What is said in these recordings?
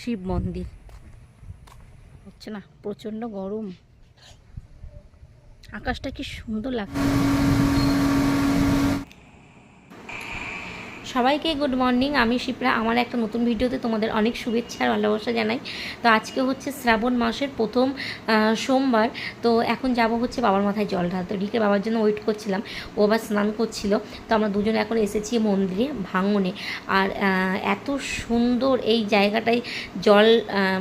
শিব মন্দির। হচ্ছে না, প্রচণ্ড গরম, আকাশটা কি সুন্দর লাগছে। সবাইকে গুড মর্নিং, আমি শিপ্রা। আমার একটা নতুন ভিডিওতে তোমাদের অনেক শুভেচ্ছা আর ভালোবাসা জানাই। তো আজকে হচ্ছে শ্রাবণ মাসের প্রথম সোমবার। তো এখন যাব হচ্ছে বাবার মাথায় জল ঢালতে। রিকের বাবার জন্য ওয়েট করছিলাম, ও আবার স্নান করছিল। তো আমরা দুজনে এখন এসেছি মন্দিরে ভাঙনে। আর এত সুন্দর এই জায়গাটায় জল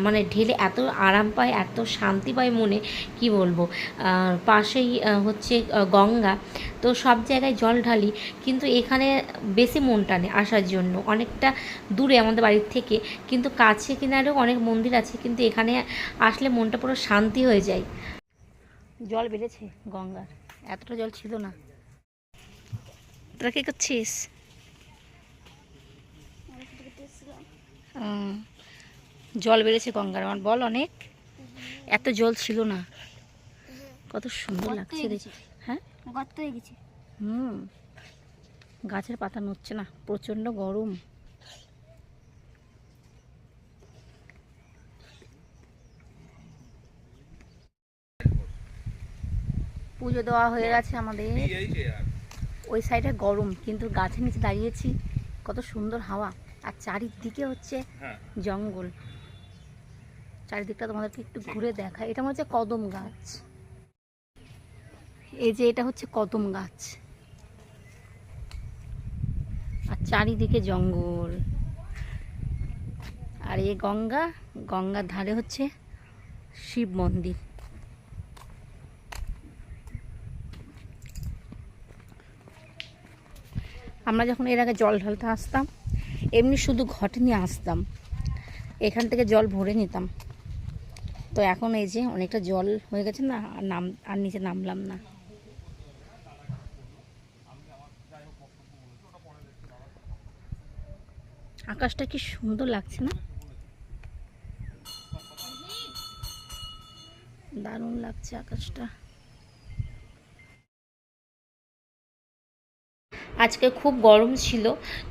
মানে ঢেলে এত আরাম পায়, এত শান্তি পায় মনে, কি বলবো। পাশেই হচ্ছে গঙ্গা। তো সব জায়গায় জল ঢালি, কিন্তু এখানে বেশি মন টানে আসার জন্য। অনেকটা দূরে আমাদের বাড়ির থেকে, কিন্তু কাছে কিনারেও অনেক মন্দির আছে, কিন্তু এখানে আসলে মনটা পুরো শান্তি হয়ে যায়। জল বেড়েছে গঙ্গার, এতটা জল ছিল না। তোরা কী করছিস? জল বেড়েছে গঙ্গার, আমার বল। অনেক, এত জল ছিল না। কত সুন্দর লাগছে দেখি। হ্যাঁ, গর্ত হয়ে গেছে। গাছের পাতা নড়ছে না, প্রচণ্ড গরম। পুজো দেওয়া হয়ে গেছে আমাদের। ওই সাইডে গরম, কিন্তু গাছের নিচে দাঁড়িয়েছি, কত সুন্দর হাওয়া। আর চারিদিকে হচ্ছে জঙ্গল। চারিদিকটা তোমাদেরকে একটু ঘুরে দেখায়। এটা হচ্ছে কদম গাছ। এই যে এটা হচ্ছে কদম গাছ, আর চারিদিকে জঙ্গল। আর এই গঙ্গা, গঙ্গার ধারে হচ্ছে শিব মন্দির। আমরা যখন এর আগে জল ঢালতে আসতাম, এমনি শুধু ঘটে নিয়ে আসতাম, এখান থেকে জল ভরে নিতাম। তো এখন এই যে অনেকটা জল হয়ে গেছে না, আর নিচে নামলাম না। আকাশটা কি সুন্দর লাগছে না, দারুণ লাগছে আকাশটা। আজকে খুব গরম ছিল,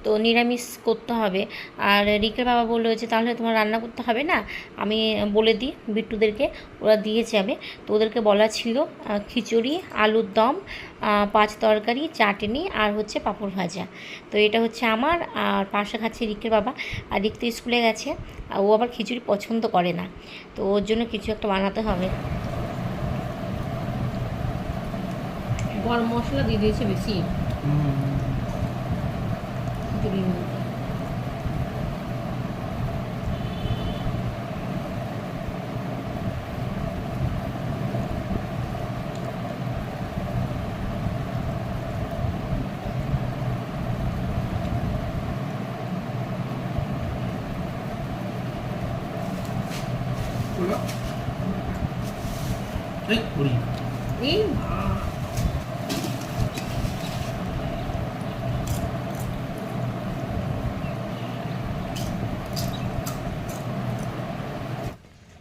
তো নিরামিষ করতে হবে। আর রিকের বাবা বললো যে তাহলে তোমার রান্না করতে হবে না, আমি বলে দিই বিট্টুদেরকে, ওরা দিয়ে যাবে। তো ওদেরকে বলা ছিল খিচুড়ি, আলুর দম, 5 তরকারি, চাটনি, আর হচ্ছে পাঁপড় ভাজা। তো এটা হচ্ছে আমার, আর পাশে খাচ্ছে রিকের বাবা। আর রিক তো স্কুলে গেছে, আর ও আবার খিচুড়ি পছন্দ করে না, তো ওর জন্য কিছু একটা বানাতে হবে। গরম মশলা দিয়ে দিয়েছে বেশি খিচুড়ির মধ্যে। এই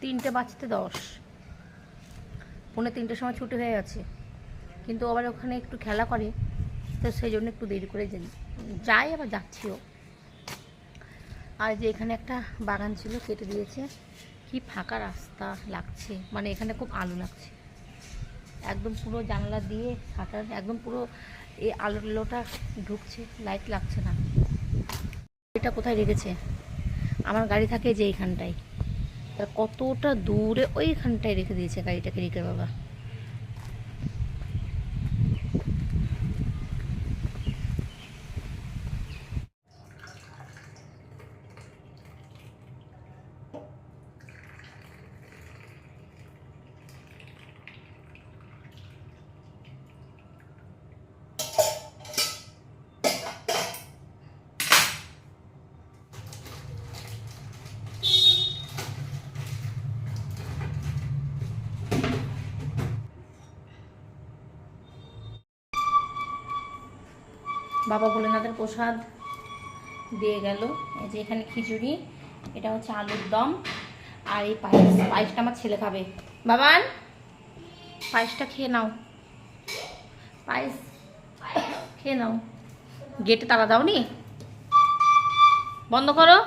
তিনটে বাজতে 10, 2:45 সময় ছুটি হয়ে গেছে, কিন্তু আবার ওখানে একটু খেলা করে, তো সেই জন্য একটু দেরি করে যাই, আবার যাচ্ছিও। আর যে এখানে একটা বাগান ছিল, কেটে দিয়েছে। কি ফাঁকা রাস্তা লাগছে, মানে এখানে খুব আলো লাগছে, একদম পুরো জানলা দিয়ে শাটার, একদম পুরো এই আলোটা ঢুকছে, লাইট লাগছে না। এটা কোথায় রেখেছে? আমার গাড়ি থাকে যে এইখানটায়, কতটা দূরে ওইখানটায় রেখে দিয়েছে গাড়িটাকে রিকের বাবা। বাবা ভোলেনাথের প্রসাদ দিয়ে গেল। এই যে এখানে খিচুড়ি, এটা হচ্ছে আলুর দম, আর এই পায়েসটা আমার ছেলে খাবে। বাবান, পায়েসটা খেয়ে নাও, পায়েস খেয়ে নাও। গেটে তালা দাওনি, বন্ধ করো।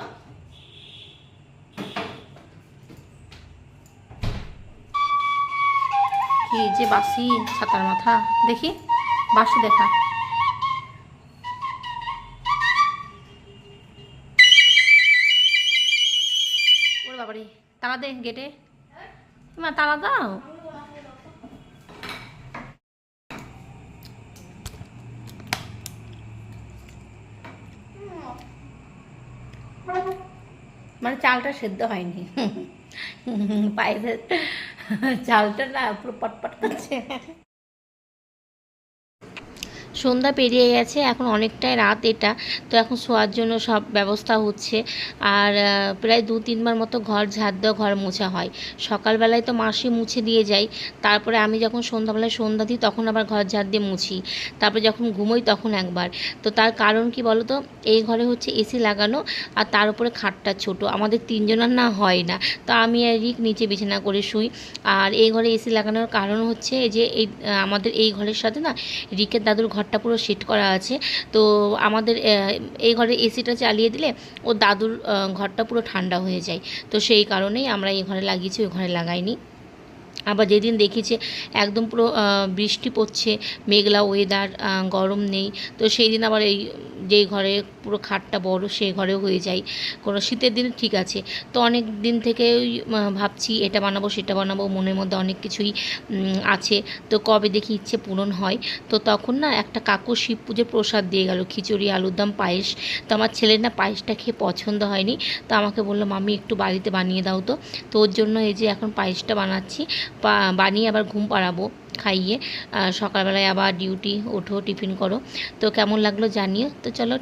এই যে বাসি ছাতার মাথা, দেখি বাসি দেখা। ওরে বাবারে, তালা দে গেটে, মা তালা দাও। মানে চালটা সেদ্ধ হয়নি, পায়েসের চালটা না পুরো পটপট করছে। সন্ধ্যা পেরিয়ে গেছে, এখন অনেকটাই রাত এটা, তো এখন শোয়ার জন্য সব ব্যবস্থা হচ্ছে। আর প্রায় 2-3 বার মতো ঘর ঝাড় দেওয়া, ঘর মোছা হয়। সকালবেলায় তো মাসি মুছে দিয়ে যাই, তারপরে আমি যখন সন্ধ্যাবেলায় সন্ধ্যা দিই তখন আবার ঘর ঝাড় দিয়ে মুছি, তারপরে যখন ঘুমোই তখন একবার। তো তার কারণ কি বলো তো, এই ঘরে হচ্ছে এসি লাগানো, আর তার উপরে খাটটা ছোট, আমাদের 3জনের না হয় না, তো আমি আর রিক নিচে বিছানা করে শুই। আর এই ঘরে এসি লাগানোর কারণ হচ্ছে এই যে এই আমাদের এই ঘরের সাথে না রিকের দাদুর ঘরটা পুরো সেট করা আছে। তো আমাদের এই ঘরে এসিটা চালিয়ে দিলে ও দাদুর ঘরটা পুরো ঠান্ডা হয়ে যায়, তো সেই কারণেই আমরা এই ঘরে লাগিয়েছি, ওই ঘরে লাগাইনি। আবার যেদিন দেখেছি একদম পুরো বৃষ্টি পড়ছে, মেঘলা ওয়েদার, গরম নেই, তো সেই দিন আবার এই যেই ঘরে পুরো খাটটা বড় সেই ঘরেও হয়ে যায়। কোনো শীতের দিনে ঠিক আছে। তো অনেক দিন থেকে ওই ভাবছি এটা বানাবো সেটা বানাবো, মনের মধ্যে অনেক কিছুই আছে। তো কবে দেখি ইচ্ছে পূরণ হয়। তো তখন না একটা কাকু শিব পুজোর প্রসাদ দিয়ে গেল, খিচুড়ি, আলুর দম, পায়েস। তো আমার ছেলের না পায়েসটা খেয়ে পছন্দ হয়নি, তো আমাকে বললো মাম্মি একটু বাড়িতে বানিয়ে দাও। তো ওর জন্য এই যে এখন পায়েসটা বানাচ্ছি, বানিয়ে আবার ঘুম পাড়াবো খাইয়ে। সকালবেলায় আবার ডিউটি, ওঠো টিফিন করো। তো কেমন লাগলো জানিও। তো চলো।